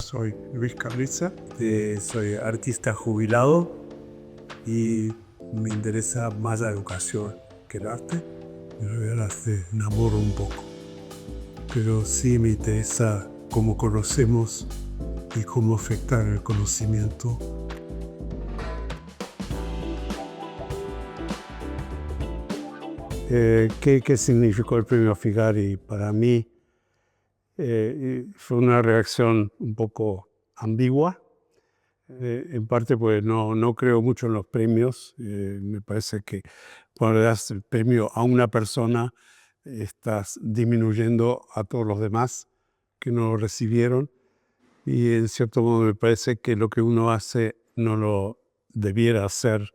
soy Luis Carriza, soy artista jubilado y me interesa más la educación que el arte. En realidad el arte enamoro un poco, pero sí me interesa cómo conocemos y cómo afectar el conocimiento. ¿Qué significó el premio Figari para mí? Fue una reacción un poco ambigua, en parte pues no creo mucho en los premios. Me parece que cuando le das el premio a una persona estás disminuyendo a todos los demás que no lo recibieron, y en cierto modo me parece que lo que uno hace no lo debiera hacer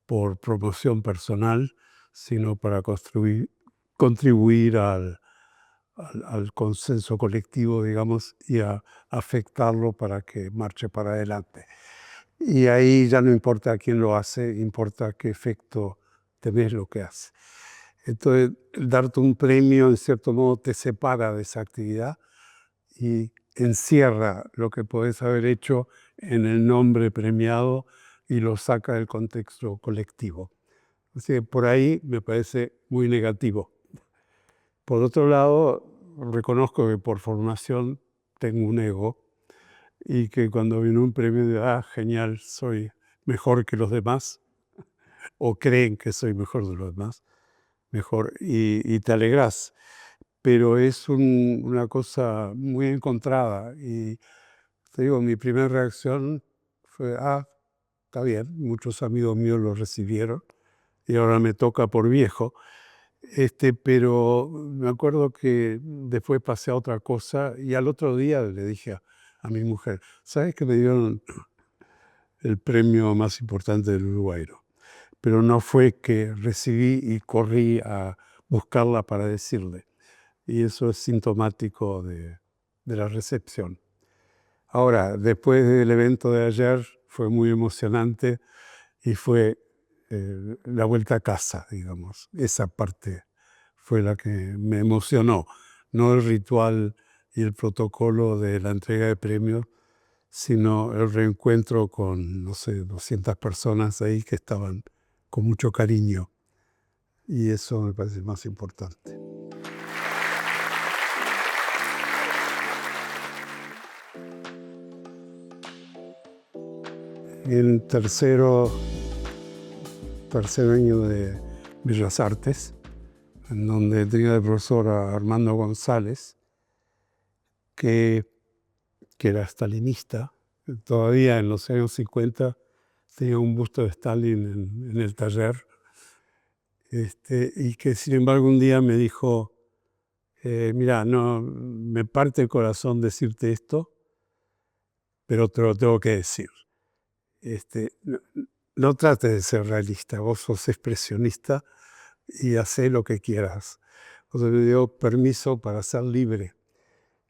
por promoción personal, sino para contribuir al consenso colectivo, digamos, y a afectarlo para que marche para adelante. Y ahí ya no importa quién lo hace, importa qué efecto te ves lo que hace. Entonces, darte un premio, en cierto modo, te separa de esa actividad y encierra lo que podés haber hecho en el nombre premiado y lo saca del contexto colectivo. Así que por ahí me parece muy negativo. Por otro lado, reconozco que por formación tengo un ego y que cuando viene un premio de, genial, soy mejor que los demás, o creen que soy mejor de los demás, mejor, y te alegras. Pero es una cosa muy encontrada. Y te digo, mi primera reacción fue, está bien, muchos amigos míos lo recibieron y ahora me toca por viejo. Pero me acuerdo que después pasé a otra cosa y al otro día le dije a mi mujer, ¿sabes que me dieron el premio más importante del Uruguay? Pero no fue que recibí y corrí a buscarla para decirle. Y eso es sintomático de la recepción. Ahora, después del evento de ayer fue muy emocionante y fue la vuelta a casa, digamos. Esa parte fue la que me emocionó, no el ritual y el protocolo de la entrega de premios, sino el reencuentro con, no sé, 200 personas ahí que estaban con mucho cariño. Y eso me parece más importante. En tercer año de Bellas Artes, en donde tenía de profesor a Armando González, que era stalinista. Todavía en los años 50 tenía un busto de Stalin en el taller, y que sin embargo un día me dijo, mira, no, me parte el corazón decirte esto, pero te lo tengo que decir. No trates de ser realista, vos sos expresionista y hacé lo que quieras. Entonces me dio permiso para ser libre.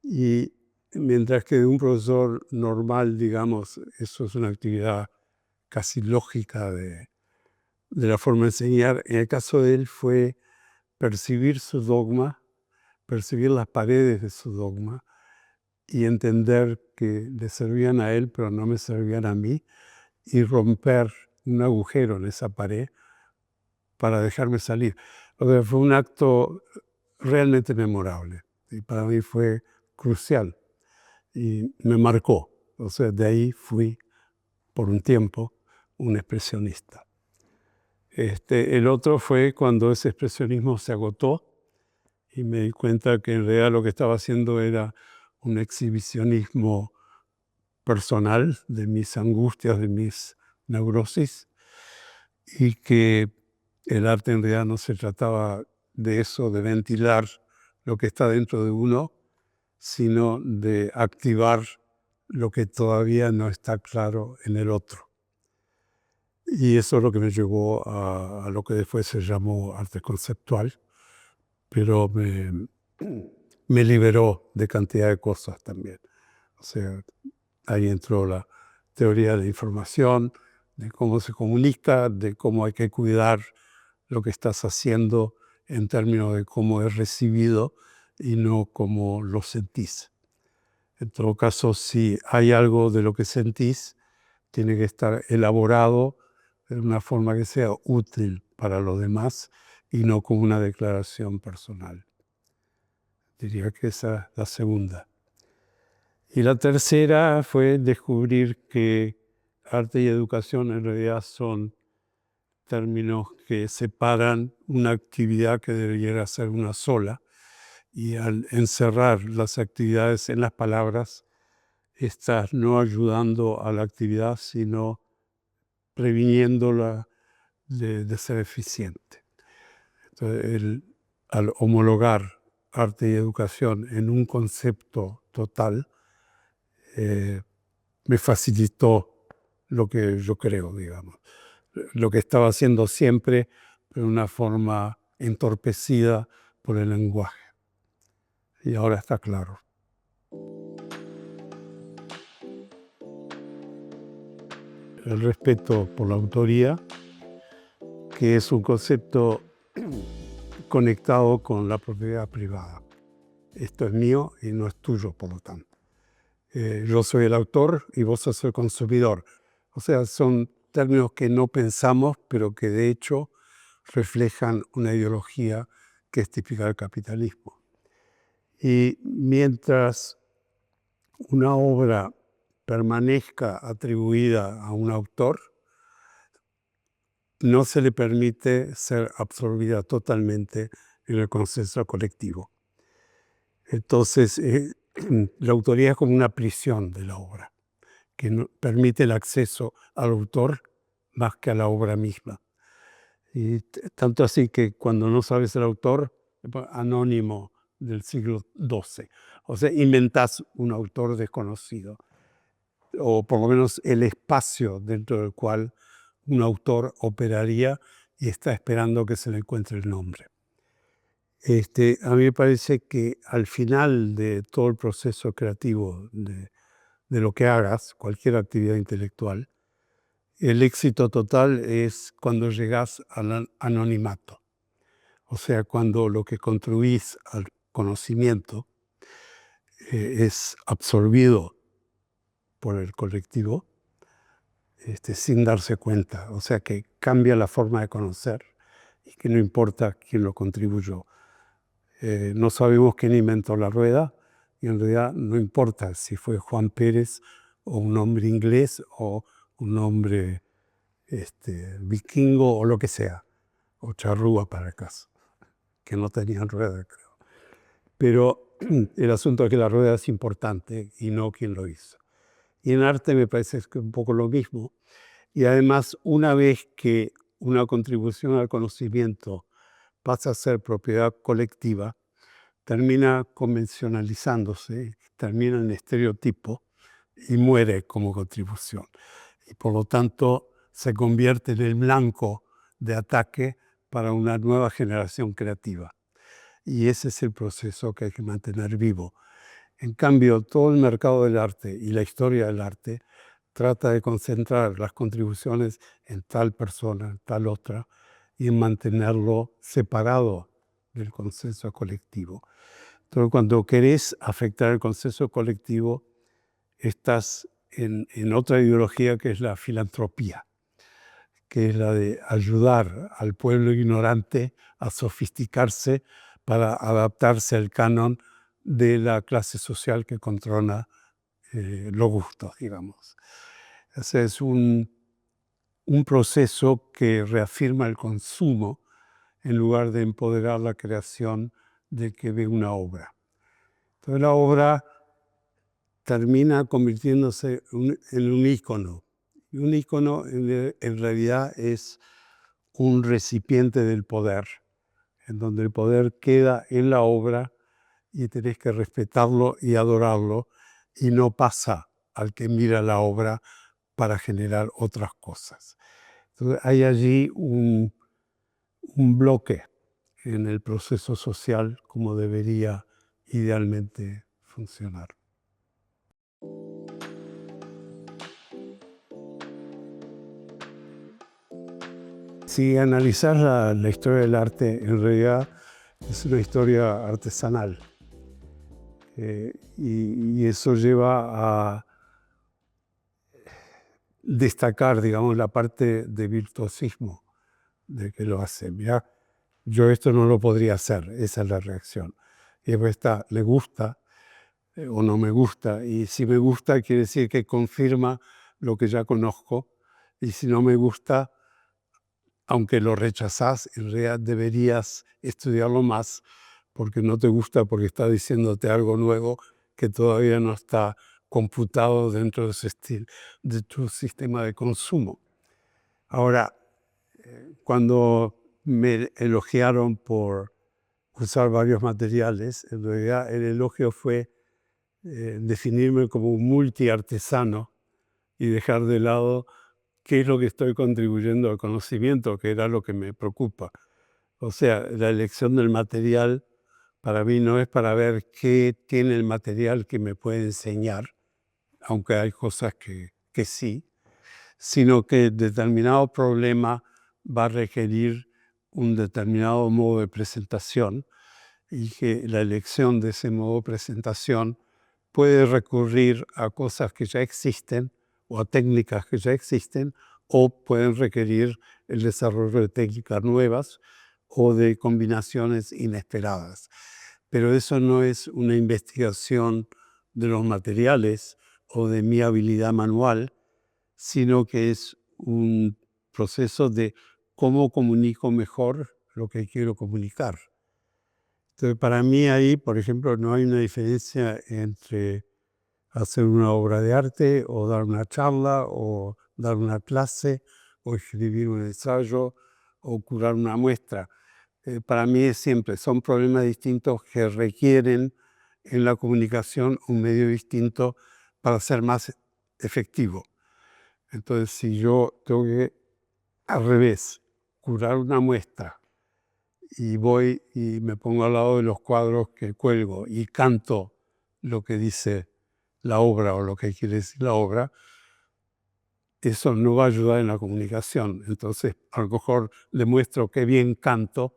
Y mientras que de un profesor normal, digamos, eso es una actividad casi lógica de la forma de enseñar, en el caso de él fue percibir su dogma, percibir las paredes de su dogma y entender que le servían a él, pero no me servían a mí, y romper un agujero en esa pared para dejarme salir. O sea, fue un acto realmente memorable y para mí fue crucial y me marcó. O sea, de ahí fui por un tiempo un expresionista. El otro fue cuando ese expresionismo se agotó y me di cuenta que en realidad lo que estaba haciendo era un exhibicionismo personal de mis angustias, de mis neurosis, y que el arte en realidad no se trataba de eso, de ventilar lo que está dentro de uno, sino de activar lo que todavía no está claro en el otro. Y eso es lo que me llevó a lo que después se llamó arte conceptual, pero me liberó de cantidad de cosas también. O sea, ahí entró la teoría de información, de cómo se comunica, de cómo hay que cuidar lo que estás haciendo en términos de cómo es recibido y no cómo lo sentís. En todo caso, si hay algo de lo que sentís, tiene que estar elaborado de una forma que sea útil para los demás y no como una declaración personal. Diría que esa es la segunda. Y la tercera fue descubrir que arte y educación en realidad son términos que separan una actividad que debería ser una sola, y al encerrar las actividades en las palabras, estás no ayudando a la actividad, sino previniéndola de ser eficiente. Entonces, al homologar arte y educación en un concepto total, me facilitó lo que yo creo, digamos. Lo que estaba haciendo siempre, pero de una forma entorpecida por el lenguaje. Y ahora está claro. El respeto por la autoría, que es un concepto conectado con la propiedad privada. Esto es mío y no es tuyo, por lo tanto. Yo soy el autor y vos sos el consumidor. O sea, son términos que no pensamos, pero que de hecho reflejan una ideología que es típica del capitalismo. Y mientras una obra permanezca atribuida a un autor, no se le permite ser absorbida totalmente en el consenso colectivo. Entonces, la autoría es como una prisión de la obra, que no permite el acceso al autor más que a la obra misma. Y tanto así que cuando no sabes el autor, anónimo del siglo XII. O sea, inventás un autor desconocido, o por lo menos el espacio dentro del cual un autor operaría y está esperando que se le encuentre el nombre. A mí me parece que al final de todo el proceso creativo de lo que hagas, cualquier actividad intelectual, el éxito total es cuando llegas al anonimato. O sea, cuando lo que construís al conocimiento es absorbido por el colectivo sin darse cuenta. O sea, que cambia la forma de conocer y que no importa quién lo contribuyó. No sabemos quién inventó la rueda y en realidad no importa si fue Juan Pérez o un hombre inglés o un hombre vikingo o lo que sea, o charrúa para el caso, que no tenían rueda, creo. Pero el asunto es que la rueda es importante y no quién lo hizo. Y en arte me parece que es un poco lo mismo. Y además, una vez que una contribución al conocimiento pasa a ser propiedad colectiva, termina convencionalizándose, termina en estereotipo y muere como contribución. Y por lo tanto se convierte en el blanco de ataque para una nueva generación creativa. Y ese es el proceso que hay que mantener vivo. En cambio, todo el mercado del arte y la historia del arte trata de concentrar las contribuciones en tal persona, en tal otra, y en mantenerlo separado del consenso colectivo. Entonces, cuando querés afectar el consenso colectivo, estás en otra ideología que es la filantropía, que es la de ayudar al pueblo ignorante a sofisticarse para adaptarse al canon de la clase social que controla los gustos, digamos. Ese es un proceso que reafirma el consumo en lugar de empoderar la creación de que ve una obra. Entonces la obra termina convirtiéndose en un ícono. Y un ícono en realidad es un recipiente del poder, en donde el poder queda en la obra y tenés que respetarlo y adorarlo, y no pasa al que mira la obra para generar otras cosas. Entonces hay allí un bloque en el proceso social como debería idealmente funcionar. Si analizar la historia del arte, en realidad es una historia artesanal. y eso lleva a destacar, digamos, la parte de virtuosismo de que lo hace. Mirá, yo esto no lo podría hacer, esa es la reacción. Y después está, le gusta o no me gusta, y si me gusta quiere decir que confirma lo que ya conozco, y si no me gusta, aunque lo rechazás, en realidad deberías estudiarlo más porque no te gusta, porque está diciéndote algo nuevo que todavía no está computado dentro de tu sistema de consumo. Ahora, cuando me elogiaron por usar varios materiales, en realidad el elogio fue definirme como un multiartesano y dejar de lado qué es lo que estoy contribuyendo al conocimiento, que era lo que me preocupa. O sea, la elección del material para mí no es para ver qué tiene el material que me puede enseñar, aunque hay cosas que sí, sino que determinado problema va a requerir un determinado modo de presentación y que la elección de ese modo de presentación puede recurrir a cosas que ya existen o a técnicas que ya existen o pueden requerir el desarrollo de técnicas nuevas o de combinaciones inesperadas. Pero eso no es una investigación de los materiales o de mi habilidad manual, sino que es un proceso de cómo comunico mejor lo que quiero comunicar. Entonces, para mí ahí, por ejemplo, no hay una diferencia entre hacer una obra de arte o dar una charla o dar una clase o escribir un ensayo o curar una muestra. Para mí es siempre, son problemas distintos que requieren en la comunicación un medio distinto para ser más efectivo. Entonces, si yo tengo que, al revés, curar una muestra y voy y me pongo al lado de los cuadros que cuelgo y canto lo que dice la obra o lo que quiere decir la obra, eso no va a ayudar en la comunicación. Entonces, a lo mejor le muestro qué bien canto,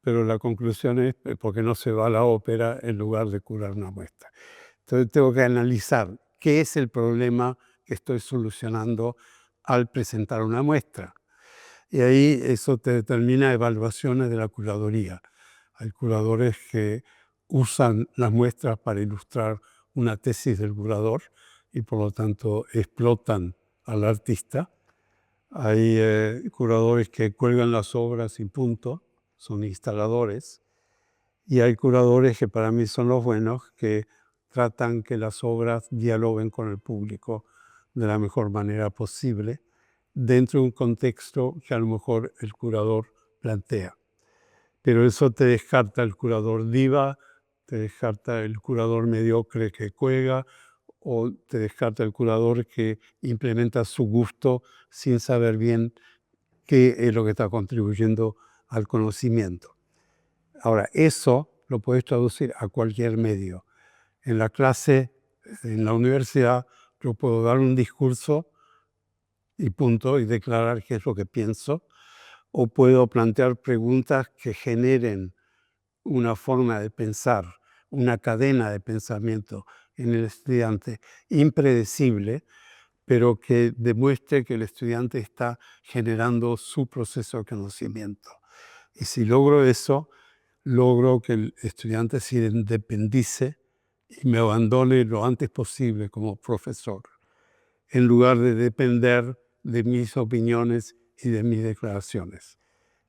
pero la conclusión es porque no se va a la ópera en lugar de curar una muestra. Entonces, tengo que analizar qué es el problema que estoy solucionando al presentar una muestra. Y ahí eso te determina evaluaciones de la curaduría. Hay curadores que usan las muestras para ilustrar una tesis del curador y por lo tanto explotan al artista. Hay curadores que cuelgan las obras y punto, son instaladores. Y hay curadores que para mí son los buenos, que tratan que las obras dialoguen con el público de la mejor manera posible, dentro de un contexto que a lo mejor el curador plantea. Pero eso te descarta el curador diva, te descarta el curador mediocre que cuelga, o te descarta el curador que implementa su gusto sin saber bien qué es lo que está contribuyendo al conocimiento. Ahora, eso lo puedes traducir a cualquier medio. En la clase, en la universidad, yo puedo dar un discurso y punto, y declarar qué es lo que pienso, o puedo plantear preguntas que generen una forma de pensar, una cadena de pensamiento en el estudiante impredecible, pero que demuestre que el estudiante está generando su proceso de conocimiento. Y si logro eso, logro que el estudiante se independice y me abandone lo antes posible como profesor, en lugar de depender de mis opiniones y de mis declaraciones.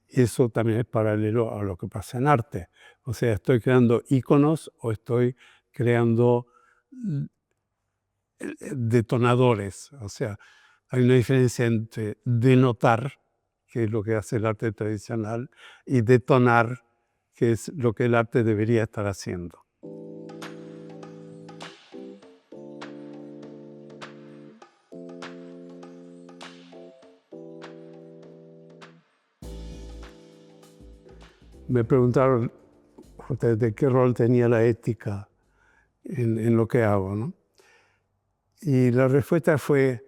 Eso también es paralelo a lo que pasa en arte. O sea, estoy creando íconos o estoy creando detonadores. O sea, hay una diferencia entre denotar, que es lo que hace el arte tradicional, y detonar, que es lo que el arte debería estar haciendo. Me preguntaron de qué rol tenía la ética en lo que hago, ¿no? Y la respuesta fue,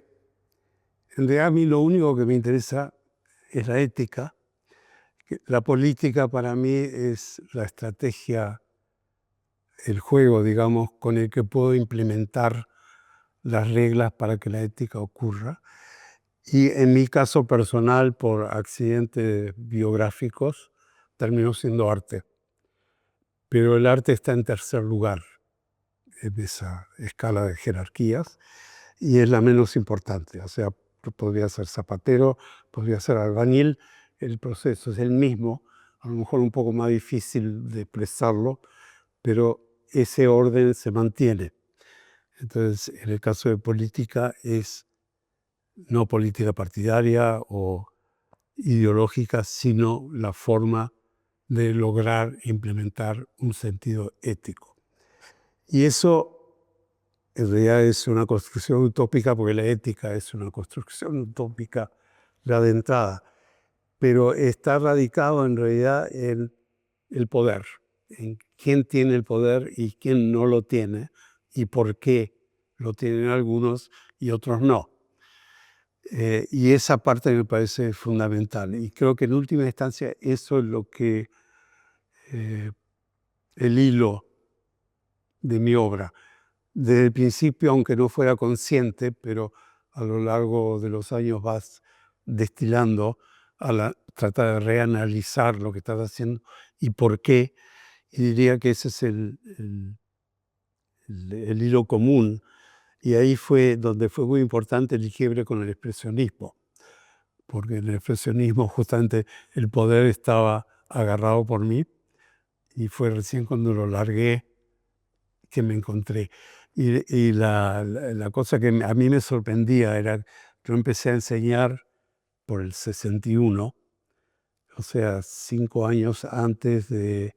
en realidad a mí lo único que me interesa es la ética. La política para mí es la estrategia el juego, digamos, con el que puedo implementar las reglas para que la ética ocurra. Y en mi caso personal, por accidentes biográficos, terminó siendo arte. Pero el arte está en tercer lugar en esa escala de jerarquías y es la menos importante. O sea, podría ser zapatero, podría ser albañil, el proceso es el mismo, a lo mejor un poco más difícil de expresarlo, pero ese orden se mantiene. Entonces, en el caso de política es no política partidaria o ideológica, sino la forma de lograr implementar un sentido ético. Y eso en realidad es una construcción utópica, porque la ética es una construcción utópica ya de entrada, pero está radicado en realidad en el poder, en quién tiene el poder y quién no lo tiene, y por qué lo tienen algunos y otros no. Y esa parte me parece fundamental. Y creo que en última instancia eso es lo que el hilo de mi obra. Desde el principio, aunque no fuera consciente, pero a lo largo de los años vas destilando a tratar de reanalizar lo que estás haciendo y por qué. Y diría que ese es el hilo común. Y ahí fue donde fue muy importante el quiebre con el expresionismo, porque en el expresionismo justamente el poder estaba agarrado por mí y fue recién cuando lo largué que me encontré. Y la cosa que a mí me sorprendía era, yo empecé a enseñar por el 61, o sea, 5 años antes de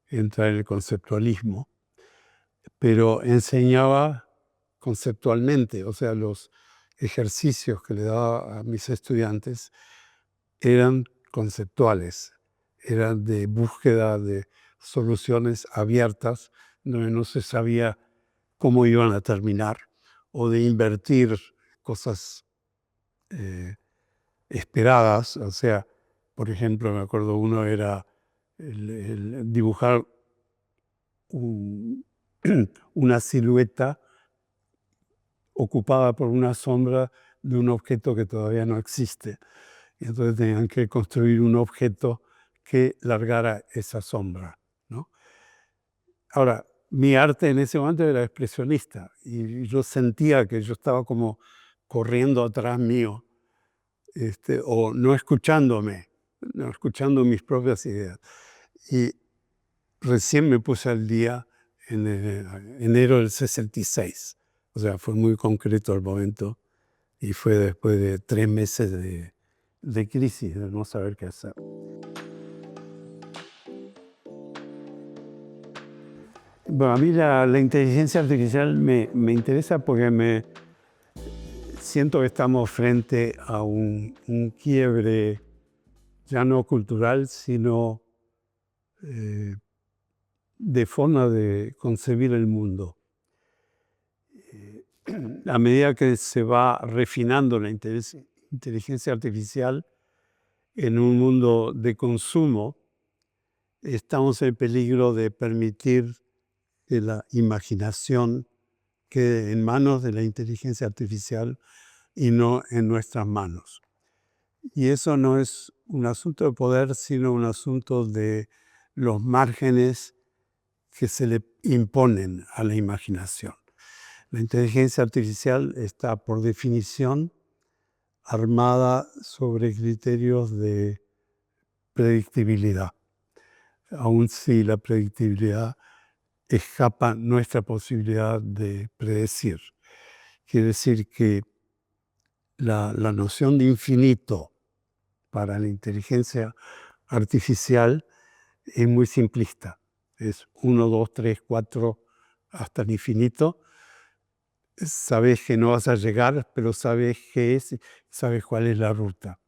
entrar en el conceptualismo, pero enseñaba conceptualmente, o sea, los ejercicios que le daba a mis estudiantes eran conceptuales, eran de búsqueda de soluciones abiertas, donde no se sabía cómo iban a terminar, o de invertir cosas esperadas. O sea, por ejemplo, me acuerdo uno era el dibujar una silueta ocupada por una sombra de un objeto que todavía no existe. Y entonces tenían que construir un objeto que largara esa sombra, ¿no? Ahora, mi arte en ese momento era expresionista y yo sentía que yo estaba como corriendo atrás mío, o no escuchándome, no escuchando mis propias ideas. Y recién me puse al día en enero del 66. O sea, fue muy concreto el momento y fue después de 3 meses de crisis, de no saber qué hacer. Bueno, a mí la inteligencia artificial me interesa porque siento que estamos frente a un quiebre ya no cultural, sino de forma de concebir el mundo. A medida que se va refinando la inteligencia artificial en un mundo de consumo, estamos en peligro de permitir que la imaginación quede en manos de la inteligencia artificial y no en nuestras manos. Y eso no es un asunto de poder, sino un asunto de los márgenes que se le imponen a la imaginación. La inteligencia artificial está, por definición, armada sobre criterios de predictibilidad, aun si la predictibilidad escapa nuestra posibilidad de predecir. Quiere decir que la noción de infinito para la inteligencia artificial es muy simplista. Es 1, 2, 3, 4 hasta el infinito. Sabes que no vas a llegar, pero sabes qué es, sabes cuál es la ruta.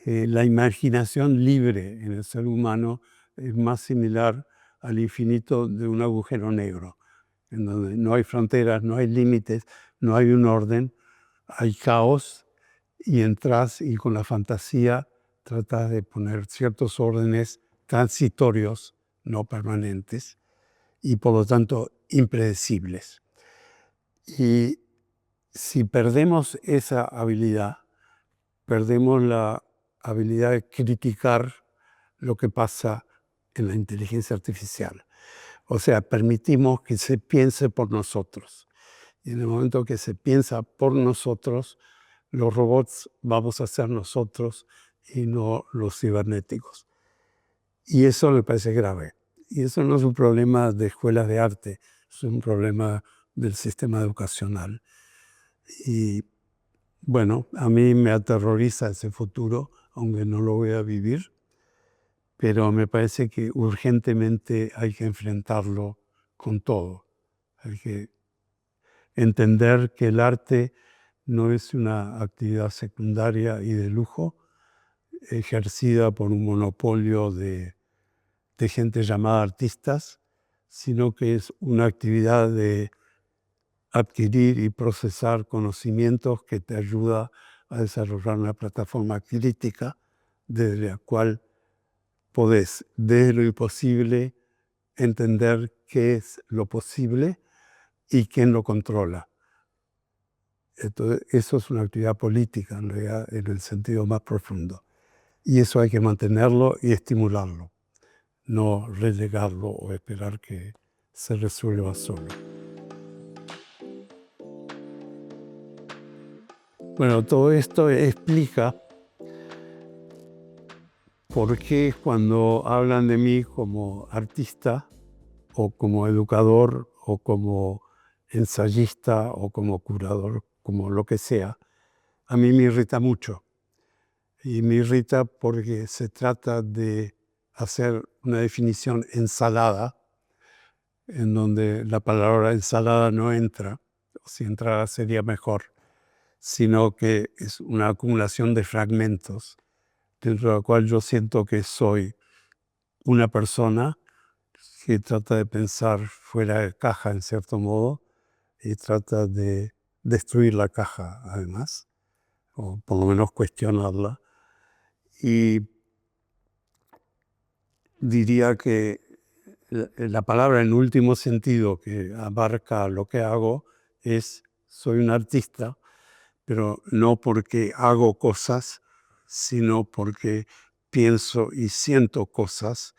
La imaginación libre en el ser humano es más similar al infinito de un agujero negro, en donde no hay fronteras, no hay límites, no hay un orden, hay caos y entras y con la fantasía tratas de poner ciertos órdenes transitorios, no permanentes, y por lo tanto impredecibles. Y si perdemos esa habilidad, perdemos la habilidad de criticar lo que pasa en la inteligencia artificial. O sea, permitimos que se piense por nosotros. Y en el momento que se piensa por nosotros, los robots vamos a ser nosotros y no los cibernéticos. Y eso me parece grave. Y eso no es un problema de escuelas de arte, es un problema del sistema educacional. Y bueno, a mí me aterroriza ese futuro, aunque no lo voy a vivir, pero me parece que urgentemente hay que enfrentarlo con todo. Hay que entender que el arte no es una actividad secundaria y de lujo ejercida por un monopolio de gente llamada artistas, sino que es una actividad de adquirir y procesar conocimientos que te ayuda a desarrollar una plataforma crítica desde la cual podés, desde lo imposible, entender qué es lo posible y quién lo controla. Entonces, eso es una actividad política, en realidad, en el sentido más profundo. Y eso hay que mantenerlo y estimularlo, no relegarlo o esperar que se resuelva solo. Bueno, todo esto explica por qué cuando hablan de mí como artista o como educador o como ensayista o como curador, como lo que sea, a mí me irrita mucho. Y me irrita porque se trata de hacer una definición ensalada, en donde la palabra ensalada no entra, o si entrara sería mejor, sino que es una acumulación de fragmentos, dentro de la cual yo siento que soy una persona que trata de pensar fuera de caja en cierto modo y trata de destruir la caja además, o por lo menos cuestionarla. Y diría que la palabra en último sentido que abarca lo que hago es soy un artista, pero no porque hago cosas, sino porque pienso y siento cosas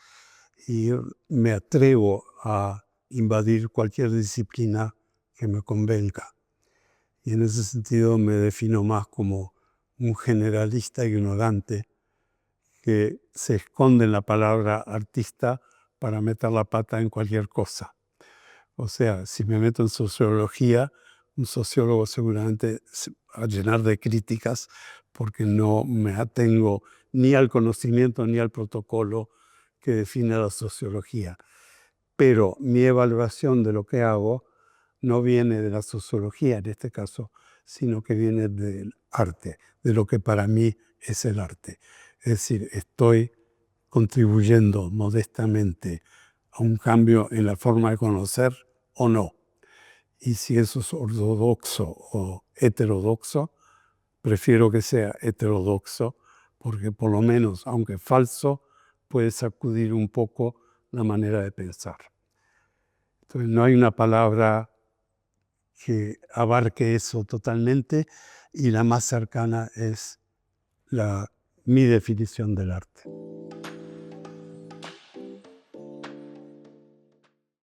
y me atrevo a invadir cualquier disciplina que me convenga. Y en ese sentido me defino más como un generalista ignorante que se esconde en la palabra artista para meter la pata en cualquier cosa. O sea, si me meto en sociología, un sociólogo seguramente se va a llenar de críticas porque no me atengo ni al conocimiento ni al protocolo que define la sociología. Pero mi evaluación de lo que hago no viene de la sociología en este caso, sino que viene del arte, de lo que para mí es el arte. Es decir, estoy contribuyendo modestamente a un cambio en la forma de conocer o no. Y si eso es ortodoxo o heterodoxo, prefiero que sea heterodoxo, porque por lo menos, aunque falso, puede sacudir un poco la manera de pensar. Entonces, no hay una palabra que abarque eso totalmente y la más cercana es mi definición del arte.